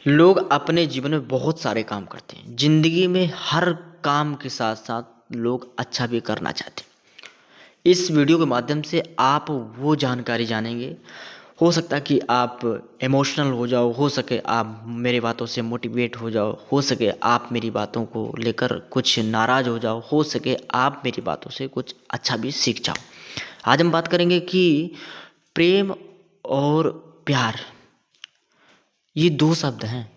लोग अपने जीवन में बहुत सारे काम करते हैं। ज़िंदगी में हर काम के साथ-साथ लोग अच्छा भी करना चाहते हैं। इस वीडियो के माध्यम से आप वो जानकारी जानेंगे, हो सकता है कि आप इमोशनल हो सके आप मेरी बातों से मोटिवेट हो सके आप मेरी बातों को लेकर कुछ नाराज़ हो सके आप मेरी बातों से कुछ अच्छा भी सीख जाओ। आज हम बात करेंगे कि प्रेम और प्यार ये 2 शब्द हैं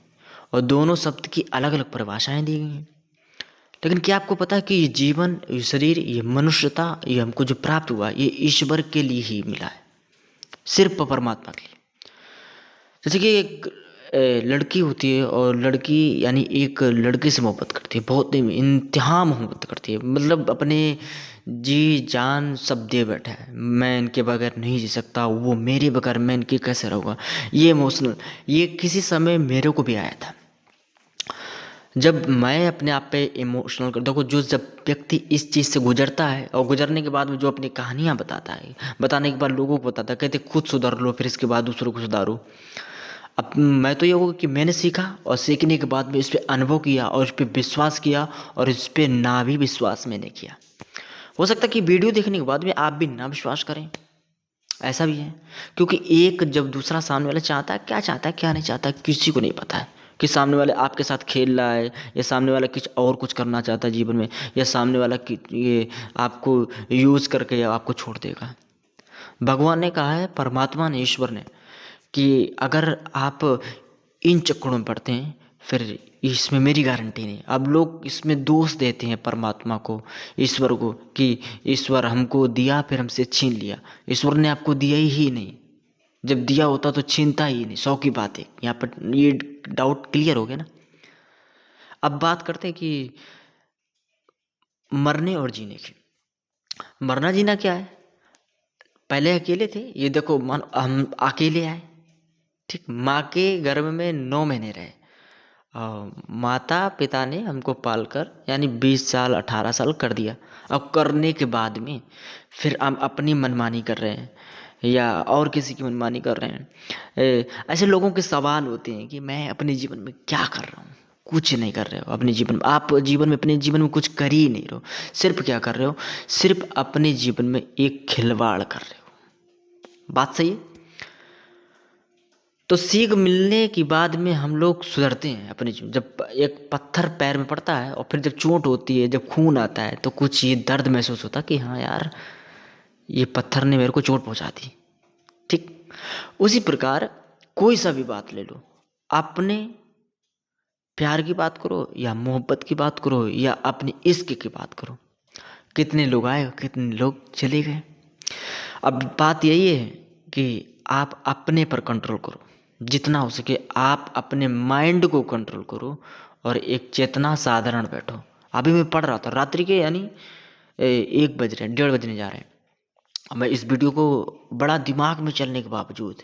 और दोनों शब्द की अलग-अलग परिभाषाएँ दी गई हैं। लेकिन क्या आपको पता है कि ये जीवन, ये शरीर, ये मनुष्यता, ये हमको जो प्राप्त हुआ, ये ईश्वर के लिए ही मिला है, सिर्फ़ परमात्मा के लिए। जैसे कि एक लड़की होती है और लड़की यानी एक लड़के से मोहब्बत करती है, बहुत ही इंतहा मोहब्बत करती है, मतलब अपने जी-जान सब दे बैठा है। मैं इनके बगैर नहीं जी सकता, वो मेरे बगैर मैं इनके कैसे रहूँगा? ये इमोशनल ये किसी समय मेरे को भी आया था। जब मैं अपने आप पे इमोशनल कर देखो जो जब व्यक्ति इस चीज़ से गुज़रता है और गुज़रने के बाद में जो अपनी कहानियाँ बताता है, बताने के बाद लोगों को बताता है, कहते खुद सुधर लो फिर इसके बाद दूसरों को सुधारो। अब मैं तो ये होगा कि मैंने सीखा और सीखने के बाद में इस पे अनुभव किया और इस पे विश्वास किया और इस पे ना भी विश्वास मैंने किया। हो सकता है कि वीडियो देखने के बाद में आप भी ना विश्वास करें, ऐसा भी है। क्योंकि एक जब दूसरा सामने वाला चाहता है, क्या नहीं चाहता है, किसी को नहीं पता है कि सामने वाले आपके साथ खेल रहा है या सामने वाला कुछ और कुछ करना चाहता है जीवन में या सामने वाला कि ये आपको यूज़ करके या आपको छोड़ देगा। भगवान ने कहा है, परमात्मा ने, ईश्वर ने कि अगर आप इन चक्करों में पड़ते हैं फिर इसमें मेरी गारंटी नहीं। अब लोग इसमें दोष देते हैं परमात्मा को, ईश्वर को कि ईश्वर हमको दिया फिर हमसे छीन लिया। ईश्वर ने आपको दिया ही नहीं, जब दिया होता तो छीनता ही नहीं। 100 की बात है। यहाँ पर ये डाउट क्लियर हो गया ना। अब बात करते हैं कि मरने और जीने की। मरना जीना क्या है? पहले अकेले थे, ये देखो मान हम अकेले आए, ठीक, माँ के गर्भ में 9 महीने रहे। माता पिता ने हमको पालकर यानी 20 साल 18 साल कर दिया। अब करने के बाद में फिर हम अपनी मनमानी कर रहे हैं या और किसी की मनमानी कर रहे हैं। ऐसे लोगों के सवाल होते हैं कि मैं अपने जीवन में क्या कर रहा हूँ? कुछ नहीं कर रहे हो अपने जीवन में। आप जीवन में अपने जीवन में कुछ कर ही नहीं रहे हो। सिर्फ क्या कर रहे हो? सिर्फ अपने जीवन में एक खिलवाड़ कर रहे हो। बात सही है? तो सीख मिलने के बाद में हम लोग सुधरते हैं अपने जीवन। जब एक पत्थर पैर में पड़ता है और फिर जब चोट होती है, जब खून आता है तो कुछ ये दर्द महसूस होता है कि हाँ यार, ये पत्थर ने मेरे को चोट पहुंचा दी। ठीक उसी प्रकार कोई सा भी बात ले लो, अपने प्यार की बात करो या मोहब्बत की बात करो या अपने इश्क की बात करो, कितने लोग आए कितने लोग चले गए। अब बात यही है कि आप अपने पर कंट्रोल करो, जितना हो सके आप अपने माइंड को कंट्रोल करो और एक चेतना साधारण बैठो। अभी मैं पढ़ रहा था रात्रि के यानी 1 बज रहे हैं, 1:30 बजने जा रहे हैं। मैं इस वीडियो को बड़ा दिमाग में चलने के बावजूद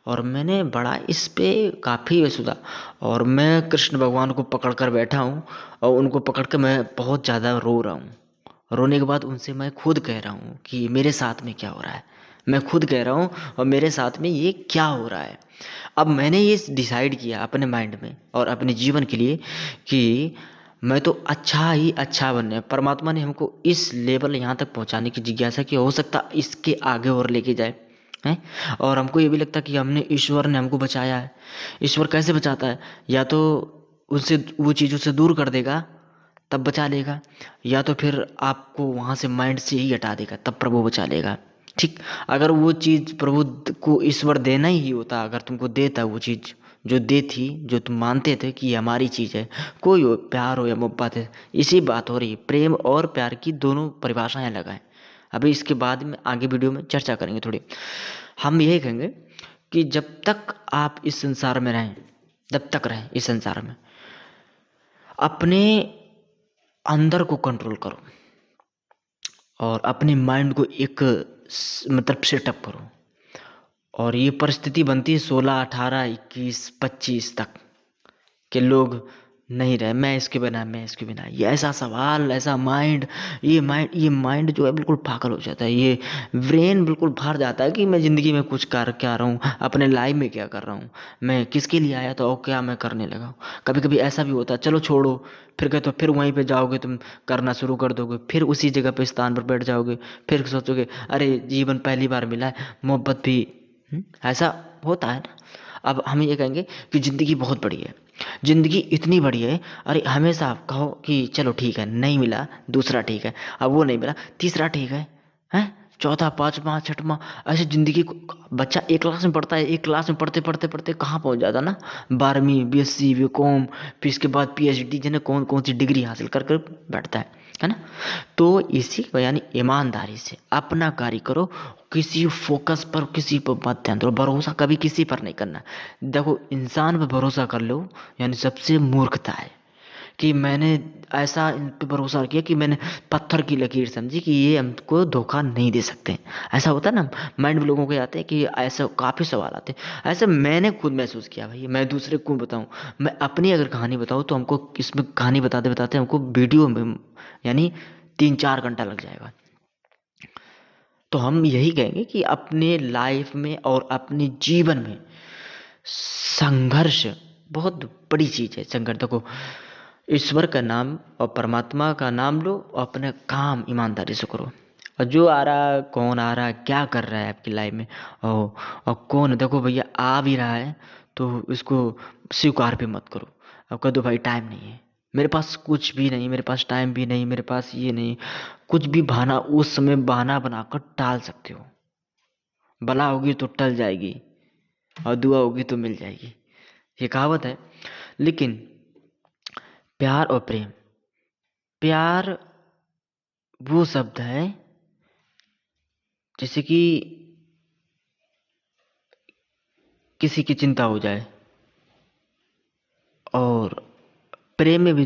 और मैंने बड़ा इस पे काफ़ी सोचा और मैं कृष्ण भगवान को पकड़ कर बैठा हूँ और उनको पकड़ कर मैं बहुत ज़्यादा रो रहा हूँ। रोने के बाद उनसे मैं खुद कह रहा हूँ कि मेरे साथ में क्या हो रहा है। मैं खुद कह रहा हूँ और मेरे साथ में ये क्या हो रहा है। अब मैंने ये डिसाइड किया अपने माइंड में और अपने जीवन के लिए कि मैं तो अच्छा ही अच्छा बनना है। परमात्मा ने हमको इस लेवल यहाँ तक पहुँचाने की जिज्ञासा की, हो सकता इसके आगे और लेके जाए हैं। और हमको ये भी लगता है कि हमने ईश्वर ने हमको बचाया है। ईश्वर कैसे बचाता है? या तो उससे वो चीज़ों से दूर कर देगा तब बचा लेगा, या तो फिर आपको वहाँ से माइंड से ही हटा देगा तब प्रभु बचा लेगा। ठीक, अगर वो चीज़ प्रभु को ईश्वर देना ही होता, अगर तुमको देता वो चीज़ जो दे थी, जो तुम मानते थे कि ये हमारी चीज़ है, कोई हो प्यार हो या मोहब्बत है, इसी बात हो रही है। प्रेम और प्यार की दोनों परिभाषाएं अलग हैं। अभी इसके बाद में आगे वीडियो में चर्चा करेंगे थोड़ी। हम यही कहेंगे कि जब तक आप इस संसार में रहें, जब तक रहें इस संसार में, अपने अंदर को कंट्रोल करो और अपने माइंड को एक मतलब सेटअप करो। और ये परिस्थिति बनती है 16, 18, 21, 25 तक के लोग नहीं रहे, मैं इसके बिना, ये ऐसा सवाल, ऐसा माइंड, ये माइंड जो है बिल्कुल पागल हो जाता है, ये ब्रेन बिल्कुल भर जाता है कि मैं ज़िंदगी में कुछ कर क्या रहा हूँ, अपने लाइफ में क्या कर रहा हूँ, मैं किसके लिए आया था और क्या मैं करने लगा हूँ। कभी कभी ऐसा भी होता है, चलो छोड़ो, फिर कहते हो, फिर वहीं पे जाओगे तुम, करना शुरू कर दोगे, फिर उसी जगह पे स्थान पर बैठ जाओगे, फिर सोचोगे अरे जीवन पहली बार मिला है, मोहब्बत भी ऐसा होता है ना। अब हम ये कहेंगे कि ज़िंदगी बहुत बड़ी है, ज़िंदगी इतनी बड़ी है, अरे हमेशा आप कहो कि चलो ठीक है, नहीं मिला दूसरा ठीक है, अब वो नहीं मिला तीसरा ठीक है, हैं चौथा पाँचवा छठवां, ऐसे ज़िंदगी को। बच्चा एक क्लास में पढ़ता है, एक क्लास में पढ़ते पढ़ते पढ़ते कहाँ पहुँच जाता ना, 12वीं BSc BCom, फिर इसके बाद PhD, जिन्हें कौन कौन सी डिग्री हासिल कर कर बैठता है ना। तो इसी को यानी ईमानदारी से अपना कार्य करो, किसी फोकस पर किसी पर मत ध्यान दो, भरोसा कभी किसी पर नहीं करना। देखो इंसान पर भरोसा कर लो यानी सबसे मूर्खता है, कि मैंने ऐसा इन पे भरोसा किया कि मैंने पत्थर की लकीर समझी कि ये हमको धोखा नहीं दे सकते। ऐसा होता है ना, माइंड में लोगों के आते हैं कि ऐसा काफ़ी सवाल आते हैं, ऐसा मैंने खुद महसूस किया भाई, मैं दूसरे को बताऊं, मैं अपनी अगर कहानी बताऊं तो हमको इसमें कहानी बताते बताते हमको वीडियो में यानी 3-4 घंटा लग जाएगा। तो हम यही कहेंगे कि अपने लाइफ में और अपने जीवन में संघर्ष बहुत बड़ी चीज़ है। संघर्ष देखो, ईश्वर का नाम और परमात्मा का नाम लो और अपना काम ईमानदारी से करो, और जो आ रहा है, कौन आ रहा है, क्या कर रहा है आपकी लाइफ में, और कौन, देखो भैया आ भी रहा है तो इसको स्वीकार भी मत करो। अब कह दो भाई टाइम नहीं है, मेरे पास कुछ भी नहीं, मेरे पास टाइम भी नहीं, मेरे पास ये नहीं, कुछ भी बहाना उस समय बहाना बनाकर टाल सकते हो। बला होगी तो टल जाएगी और दुआ होगी तो मिल जाएगी, ये कहावत है। लेकिन प्यार और प्रेम, प्यार वो शब्द है जैसे कि किसी की चिंता हो जाए, और प्रेम में भी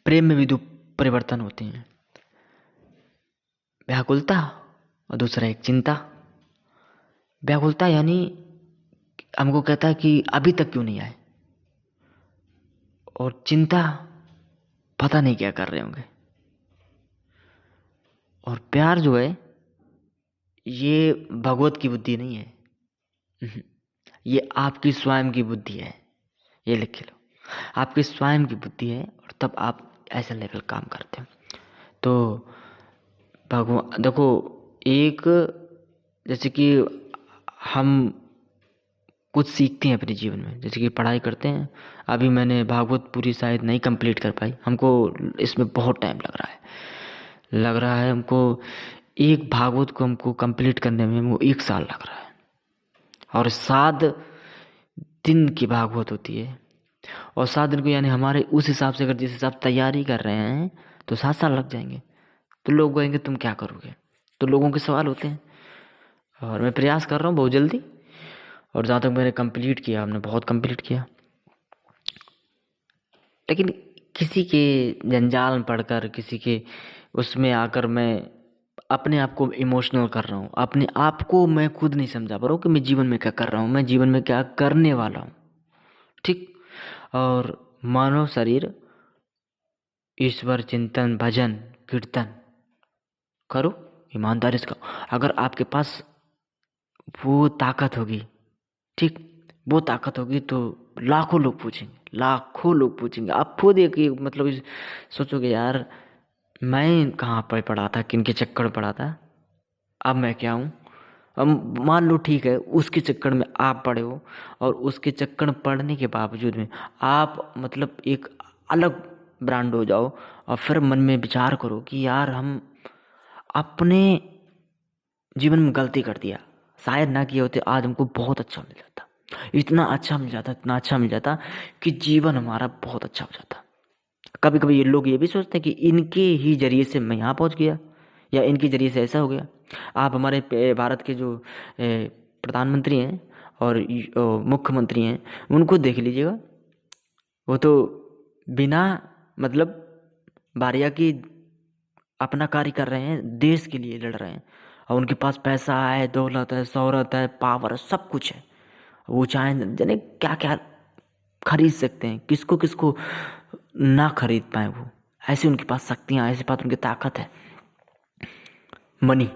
प्रेम में भी दो परिवर्तन होते हैं, व्याकुलता और दूसरा एक चिंता। व्याकुलता यानी हमको कहता है कि अभी तक क्यों नहीं आए, और चिंता पता नहीं क्या कर रहे होंगे। और प्यार जो है ये भगवत की बुद्धि नहीं है, ये आपकी स्वयं की बुद्धि है, ये लिख लो, आपकी स्वयं की बुद्धि है, और तब आप ऐसा लेवल काम करते हो। तो भगवान देखो, एक जैसे कि हम कुछ सीखते हैं अपने जीवन में, जैसे कि पढ़ाई करते हैं, अभी मैंने भागवत पूरी शायद नहीं कंप्लीट कर पाई, हमको इसमें बहुत टाइम लग रहा है हमको, एक भागवत को हमको कंप्लीट करने में वो 1 साल लग रहा है, और 7 दिन की भागवत होती है, और 7 दिन को यानी हमारे उस हिसाब से अगर जिस हिसाब तैयारी कर रहे हैं तो 7 साल लग जाएंगे। तो लोग कहेंगे तुम क्या करोगे, तो लोगों के सवाल होते हैं, और मैं प्रयास कर रहा हूँ बहुत जल्दी, और जहाँ तक मैंने कंप्लीट किया, हमने बहुत कंप्लीट किया। लेकिन किसी के जंजाल में पढ़कर, किसी के उसमें आकर मैं अपने आप को इमोशनल कर रहा हूँ, अपने आप को मैं खुद नहीं समझा पा रहा हूँ कि मैं जीवन में क्या कर रहा हूँ, मैं जीवन में क्या करने वाला हूँ। ठीक। और मानव शरीर, ईश्वर चिंतन भजन कीर्तन करो, ईमानदारी से करो। अगर आपके पास वो ताकत होगी, ठीक, वो ताकत होगी तो लाखों लोग पूछेंगे, लाखों लोग पूछेंगे। आप खुद एक मतलब सोचोगे यार मैं कहाँ पर पढ़ा था, किन के चक्कर में पढ़ा था, अब मैं क्या हूँ। अब मान लो ठीक है, उसके चक्कर में आप पढ़े हो, और उसके चक्कर में पढ़ने के बावजूद में आप मतलब एक अलग ब्रांड हो जाओ, और फिर मन में विचार करो कि यार हम अपने जीवन में गलती कर दिया, शायद ना किए होते आज हमको बहुत अच्छा मिल जाता, इतना अच्छा मिल जाता, इतना अच्छा मिल जाता कि जीवन हमारा बहुत अच्छा हो जाता। कभी कभी ये लोग ये भी सोचते हैं कि इनके ही जरिए से मैं यहाँ पहुँच गया, या इनके जरिए से ऐसा हो गया। आप हमारे भारत के जो प्रधानमंत्री हैं और मुख्यमंत्री हैं, उनको देख लीजिएगा, वो तो बिना मतलब बारिया की अपना कार्य कर रहे हैं, देश के लिए लड़ रहे हैं, और उनके पास पैसा है, दौलत है, शोहरत है, पावर है, सब कुछ है, वो चाहे जाने क्या क्या खरीद सकते हैं, किसको किसको ना खरीद पाए वो, ऐसी उनके पास शक्तियाँ, ऐसी बात उनकी ताकत है। मनी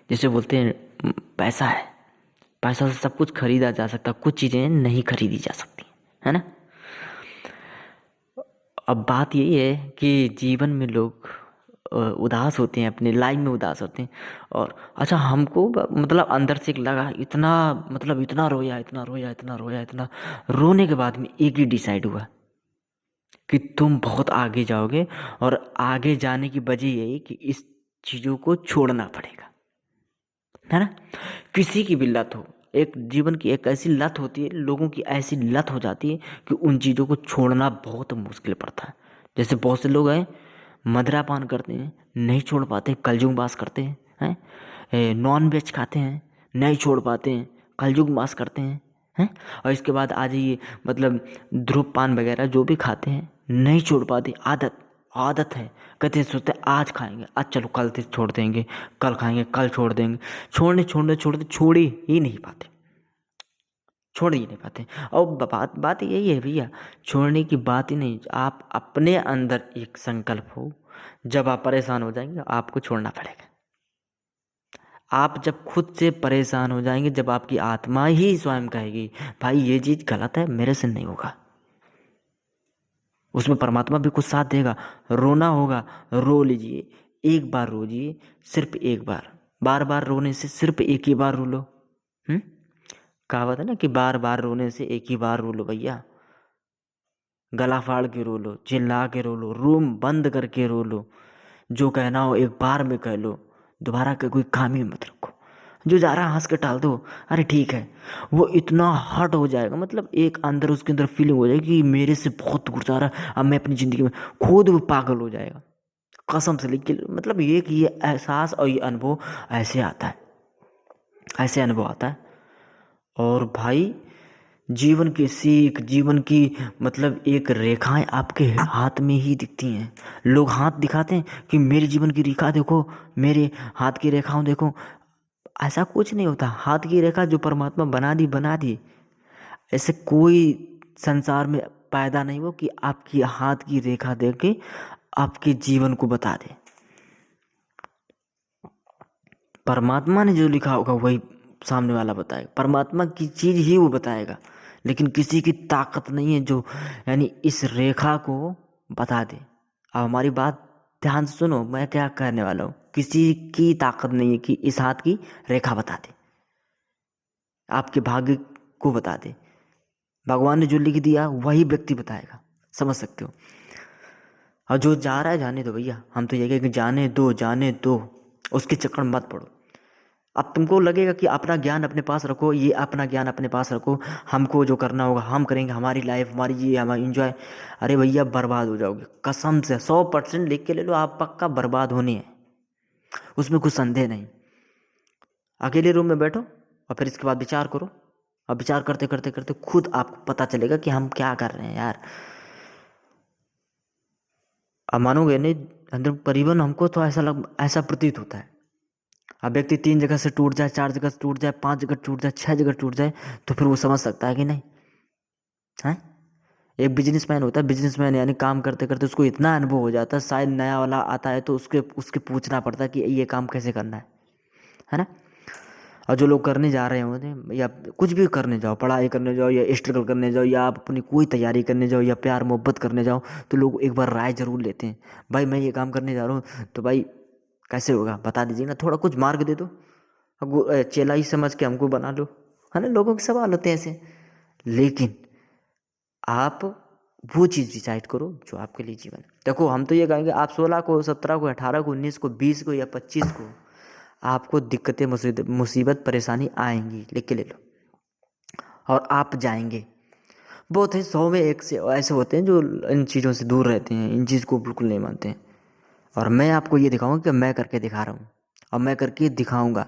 जिसे बोलते हैं, पैसा है, पैसा से सब कुछ खरीदा जा सकता, कुछ चीज़ें नहीं खरीदी जा सकती, है ना। अब बात यही है कि जीवन में लोग उदास होते हैं, अपने लाइफ में उदास होते हैं। और अच्छा, हमको मतलब अंदर से एक लगा, इतना मतलब इतना रोया, इतना रोया, इतना रोया, इतना रोने के बाद में एक ही डिसाइड हुआ कि तुम बहुत आगे जाओगे, और आगे जाने की वजह यही कि इस चीज़ों को छोड़ना पड़ेगा, है ना। किसी की भी लत हो, एक जीवन की एक ऐसी लत होती है, लोगों की ऐसी लत हो जाती है कि उन चीज़ों को छोड़ना बहुत मुश्किल पड़ता है। जैसे बहुत से लोग हैं, मदिरा पान करते हैं, नहीं छोड़ पाते, कलयुग वास करते हैं, नॉन वेज खाते हैं, नहीं छोड़ पाते हैं, कलयुग वास करते हैं। और इसके बाद आज ये मतलब धूम्रपान वगैरह जो भी खाते हैं, नहीं छोड़ पाते, आदत आदत है। कहते हैं, सोचते हैं आज खाएंगे, आज चलो कल से छोड़ देंगे, कल खाएंगे, कल छोड़ देंगे, छोड़ने छोड़ने छोड़ते छोड़ ही नहीं पाते, छोड़ ही नहीं पाते। और बात बात यही है भैया, छोड़ने की बात ही नहीं, आप अपने अंदर एक संकल्प हो, जब आप परेशान हो जाएंगे आपको छोड़ना पड़ेगा। आप जब खुद से परेशान हो जाएंगे, जब आपकी आत्मा ही स्वयं कहेगी भाई ये चीज़ गलत है, मेरे से नहीं होगा, उसमें परमात्मा भी कुछ साथ देगा। रोना होगा, रो लीजिए, एक बार रोजिए, सिर्फ एक बार, बार बार रोने से सिर्फ एक ही बार रो लो। कहावत है ना कि बार बार रोने से एक ही बार रो लो भैया। गला फाड़ के रो लो, चिल्ला के रो लो, रूम बंद करके रो लो, जो कहना हो एक बार में कह लो, दोबारा का कोई काम ही मत रखो, जो जा रहा हंस के टाल दो, अरे ठीक है। वो इतना हर्ट हो जाएगा, मतलब एक अंदर उसके अंदर फीलिंग हो जाएगी कि मेरे से बहुत गुजारा है, अब मैं अपनी ज़िंदगी में, खुद वो पागल हो जाएगा कसम से। लेकिन मतलब ये एहसास और ये अनुभव ऐसे आता है, ऐसे अनुभव आता है। और भाई जीवन की सीख, जीवन की मतलब एक रेखाएं आपके हाथ में ही दिखती हैं। लोग हाथ दिखाते हैं कि मेरे जीवन की रेखा देखो, मेरे हाथ की रेखाओं देखो, ऐसा कुछ नहीं होता। हाथ की रेखा जो परमात्मा बना दी बना दी, ऐसे कोई संसार में पैदा नहीं हो कि आपकी हाथ की रेखा देख के आपके जीवन को बता दे। परमात्मा ने जो लिखा होगा वही सामने वाला बताएगा, परमात्मा की चीज़ ही वो बताएगा। लेकिन किसी की ताकत नहीं है जो यानी इस रेखा को बता दे। अब हमारी बात ध्यान से सुनो, मैं क्या कहने वाला हूँ। किसी की ताकत नहीं है कि इस हाथ की रेखा बता दे, आपके भाग्य को बता दे। भगवान ने जो लिख दिया वही व्यक्ति बताएगा, समझ सकते हो। और जो जा रहा है जाने दो भैया, हम तो ये कहें कि जाने दो, जाने दो, उसके चक्कर में मत पड़ो। अब तुमको लगेगा कि अपना ज्ञान अपने पास रखो, ये अपना ज्ञान अपने पास रखो, हमको जो करना होगा हम करेंगे, हमारी लाइफ हमारी ये हमारी इंजॉय, अरे भैया बर्बाद हो जाओगे कसम से। 100% लिख के ले लो, आप पक्का बर्बाद होनी है, उसमें कुछ संदेह नहीं। अकेले रूम में बैठो और फिर इसके बाद विचार करो, और विचार करते करते करते खुद आपको पता चलेगा कि हम क्या कर रहे हैं यार। अब मानोगे नहीं, अंदर करीबन हमको तो ऐसा प्रतीत होता है। अब व्यक्ति 3 जगह से टूट जाए, 4 जगह से टूट जाए, 5 जगह टूट जाए, 6 जगह टूट जाए, तो फिर वो समझ सकता है कि नहीं है। एक बिजनेसमैन होता है, बिजनेसमैन यानी काम करते करते उसको इतना अनुभव हो जाता है, शायद नया वाला आता है तो उसके उसके पूछना पड़ता है कि ये काम कैसे करना है ना। और जो लोग करने जा रहे होते या कुछ भी करने जाओ, पढ़ाई करने जाओ या स्ट्रगल करने जाओ या आप अपनी कोई तैयारी करने जाओ या प्यार मोहब्बत करने जाओ, तो लोग एक बार राय जरूर लेते हैं, भाई मैं ये काम करने जा रहा हूँ तो भाई कैसे होगा बता दीजिए ना, थोड़ा कुछ मार्ग दे दो, चेला ही समझ के हमको बना लो, है ना। लोगों के सवाल होते हैं ऐसे। लेकिन आप वो चीज़ डिसाइड करो जो आपके लिए जीवन है। देखो हम तो ये कहेंगे, आप 16 को, 17 को, 18 को, 19 को, 20 को या 25 को आपको दिक्कतें मुसीबत परेशानी आएंगी, लिख के ले लो, और आप जाएंगे। बहुत है 100 में एक से ऐसे होते हैं जो इन चीज़ों से दूर रहते हैं, इन चीज़ को बिल्कुल नहीं मानते हैं। और मैं आपको ये दिखाऊंगा कि मैं करके दिखा रहा हूँ, और मैं करके दिखाऊंगा।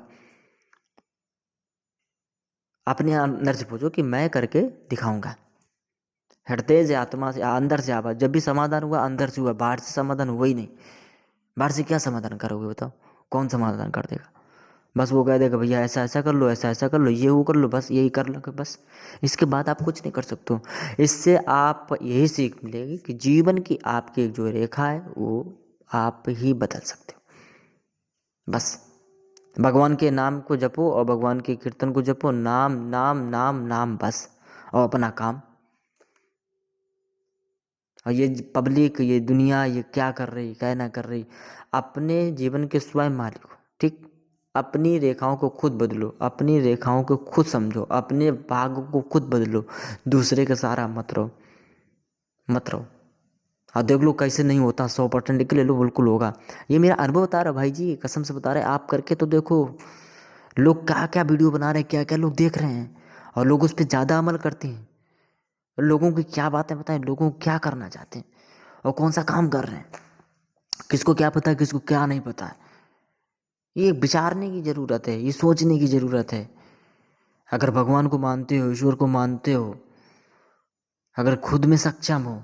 अपने अंदर से पूछो कि मैं करके दिखाऊंगा। हृदय से, आत्मा से, अंदर से आवाज, जब भी समाधान हुआ अंदर से हुआ, बाहर से समाधान हुआ ही नहीं। बाहर से क्या समाधान करोगे बताओ, कौन समाधान कर देगा। बस वो कह देगा भैया ऐसा ऐसा कर लो, ऐसा ऐसा कर लो, ये वो कर लो, बस यही कर लो बस। इसके बाद आप कुछ नहीं कर सकते हो। इससे आप यही सीख मिलेगी कि जीवन की आपकी जो रेखा है वो आप ही बदल सकते हो। बस भगवान के नाम को जपो और भगवान के कीर्तन को जपो, नाम नाम नाम नाम बस, और अपना काम। और ये पब्लिक, ये दुनिया, ये क्या कर रही क्या ना कर रही, अपने जीवन के स्वयं मालिक हो। ठीक, अपनी रेखाओं को खुद बदलो, अपनी रेखाओं को खुद समझो, अपने भाग्य को खुद बदलो, दूसरे का सहारा मत रहो, मत रहो। और देख लो कैसे नहीं होता, 100% लिख ले लो, बिल्कुल होगा। ये मेरा अनुभव बता रहा भाई जी, कसम से बता रहे, आप करके तो देखो। लोग क्या क्या वीडियो बना रहे हैं, क्या क्या लोग देख रहे हैं, और लोग उस पर ज़्यादा अमल करते हैं। लोगों की क्या बातें बताएं, लोगों को क्या करना चाहते हैं और कौन सा काम कर रहे हैं, किसको क्या पता है, किसको क्या नहीं पता है। ये विचारने की ज़रूरत है, ये सोचने की ज़रूरत है। अगर भगवान को मानते हो, ईश्वर को मानते हो, अगर खुद में सक्षम हो,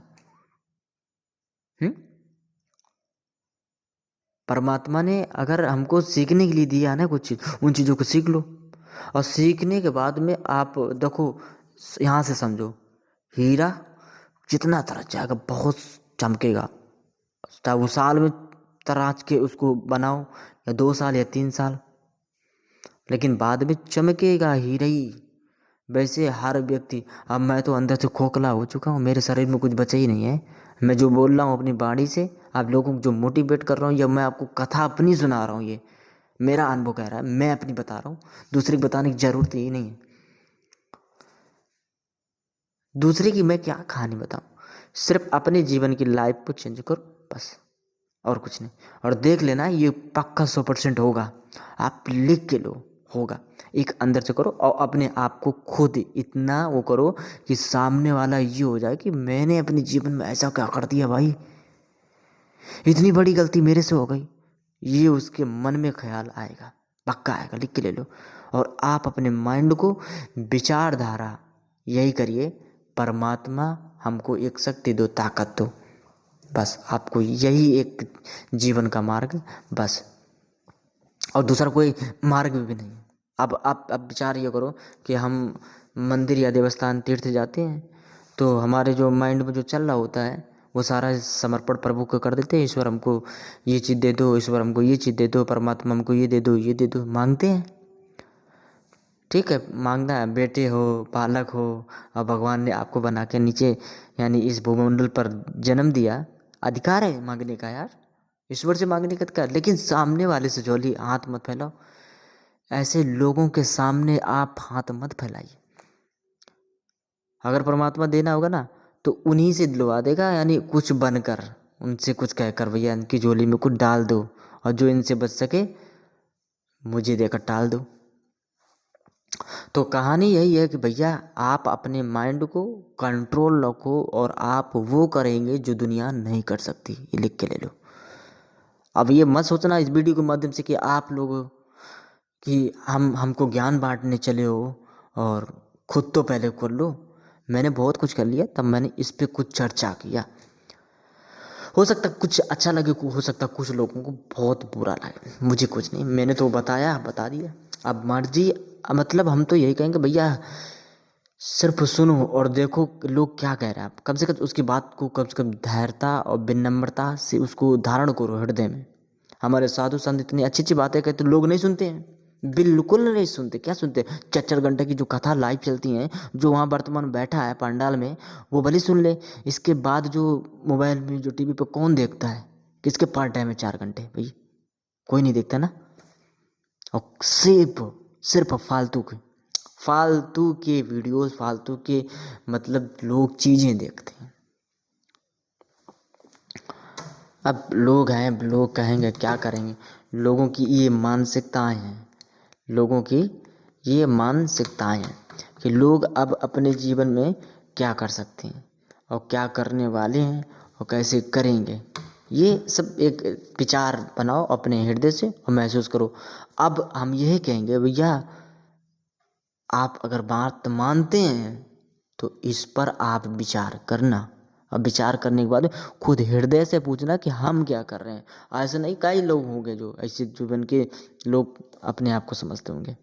हम्म, परमात्मा ने अगर हमको सीखने के लिए दिया है ना कुछ चीज़, उन चीज़ों को सीख लो। और सीखने के बाद में आप देखो, यहाँ से समझो, हीरा जितना तरह जाएगा बहुत चमकेगा, चाहे वो साल में तराश के उसको बनाओ, या 2 साल या 3 साल, लेकिन बाद में चमकेगा हीरा ही। वैसे हर व्यक्ति, अब मैं तो अंदर से खोखला हो चुका हूँ, मेरे शरीर में कुछ बचा ही नहीं है। मैं जो बोल रहा हूँ अपनी वाणी से, आप लोगों को जो मोटिवेट कर रहा हूँ, या मैं आपको कथा अपनी सुना रहा हूँ, ये मेरा अनुभव कह रहा है, मैं अपनी बता रहा हूँ, दूसरे को बताने की जरूरत ही नहीं है। दूसरे की मैं क्या कहानी बताऊँ, सिर्फ अपने जीवन की लाइफ को चेंज करो बस, और कुछ नहीं। और देख लेना ये पक्का 100% होगा, आप लिख के लो, होगा। एक अंदर से करो और अपने आप को खुद इतना वो करो कि सामने वाला ये हो जाए कि मैंने अपने जीवन में ऐसा क्या कर दिया भाई, इतनी बड़ी गलती मेरे से हो गई। ये उसके मन में ख्याल आएगा, पक्का आएगा, लिख के ले लो। और आप अपने माइंड को विचारधारा यही करिए, परमात्मा हमको एक शक्ति दो, ताकत दो, बस आपको यही एक जीवन का मार्ग, बस। और दूसरा कोई मार्ग भी नहीं। अब आप विचार ये करो कि हम मंदिर या देवस्थान तीर्थ जाते हैं, तो हमारे जो माइंड में जो चल रहा होता है वो सारा समर्पण प्रभु को कर देते हैं। ईश्वर हमको ये चीज़ दे दो, ईश्वर हमको ये चीज़ दे दो, परमात्मा हमको ये दे दो, ये दे दो, मांगते हैं। ठीक है, मांगना है, बेटे हो, बालक हो, और भगवान ने आपको बना के नीचे यानी इस भूमंडल पर जन्म दिया, अधिकार है मांगने का यार, ईश्वर से मांगने का अधिकार। लेकिन सामने वाले से झोली हाथ मत फैलाओ, ऐसे लोगों के सामने आप हाथ मत फैलाइए। अगर परमात्मा देना होगा ना तो उन्हीं से दिलवा देगा, यानी कुछ बनकर, उनसे कुछ कहकर, भैया इनकी झोली में कुछ डाल दो, और जो इनसे बच सके मुझे देकर टाल दो। तो कहानी यही है कि भैया आप अपने माइंड को कंट्रोल रखो, और आप वो करेंगे जो दुनिया नहीं कर सकती, ये लिख के ले लो। अब ये मत सोचना इस वीडियो के माध्यम से कि आप लोग कि हमको ज्ञान बांटने चले हो, और खुद तो पहले कर लो। मैंने बहुत कुछ कर लिया, तब मैंने इस पे कुछ चर्चा किया। हो सकता कुछ अच्छा लगे, हो सकता कुछ लोगों को बहुत बुरा लगे, मुझे कुछ नहीं, मैंने तो बताया, बता दिया। अब मर्जी, मतलब हम तो यही कहेंगे भैया सिर्फ सुनो और देखो लोग क्या कह रहे हैं, आप कम से कम उसकी बात को कम से कम धैर्यता और विनम्रता से उसको धारण करो हृदय में। हमारे साधु संत इतनी अच्छी अच्छी बातें कहते, लोग नहीं सुनते हैं, बिल्कुल नहीं सुनते। क्या सुनते, 4-4 घंटे की जो कथा लाइव चलती हैं, जो वहाँ वर्तमान बैठा है पंडाल में वो भले सुन ले, इसके बाद जो मोबाइल में जो टीवी पे कौन देखता है, किसके पास टाइम है 4 घंटे भाई, कोई नहीं देखता ना। और सिर्फ सिर्फ फालतू के वीडियोस, फालतू के मतलब लोग चीज़ें देखते हैं। अब लोग हैं, लोग कहेंगे क्या करेंगे, लोगों की ये मानसिकताएं हैं, लोगों की ये मानसिकताएं हैं कि लोग अब अपने जीवन में क्या कर सकते हैं और क्या करने वाले हैं और कैसे करेंगे। ये सब एक विचार बनाओ अपने हृदय से और महसूस करो। अब हम यही कहेंगे भैया, आप अगर बात मानते हैं तो इस पर आप विचार करना, अब विचार करने के बाद खुद हृदय से पूछना कि हम क्या कर रहे हैं। ऐसे नहीं, कई लोग होंगे जो ऐसे जीवन के लोग अपने आप को समझते होंगे।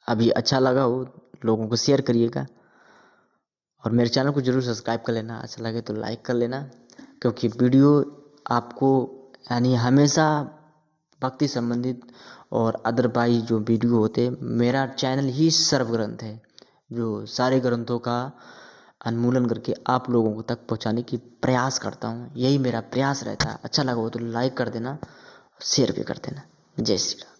अभी अच्छा लगा हो लोगों को शेयर करिएगा, और मेरे चैनल को जरूर सब्सक्राइब कर लेना। अच्छा लगे तो लाइक कर लेना, क्योंकि वीडियो आपको यानी हमेशा भक्ति संबंधित और अदरवाइज जो वीडियो होते हैं, मेरा चैनल ही सर्व ग्रंथ है जो सारे ग्रंथों का उन्मूलन करके आप लोगों को तक पहुंचाने की प्रयास करता हूं। यही मेरा प्रयास रहता है। अच्छा लगा हो तो लाइक कर देना, शेयर भी कर देना। जय श्री राम।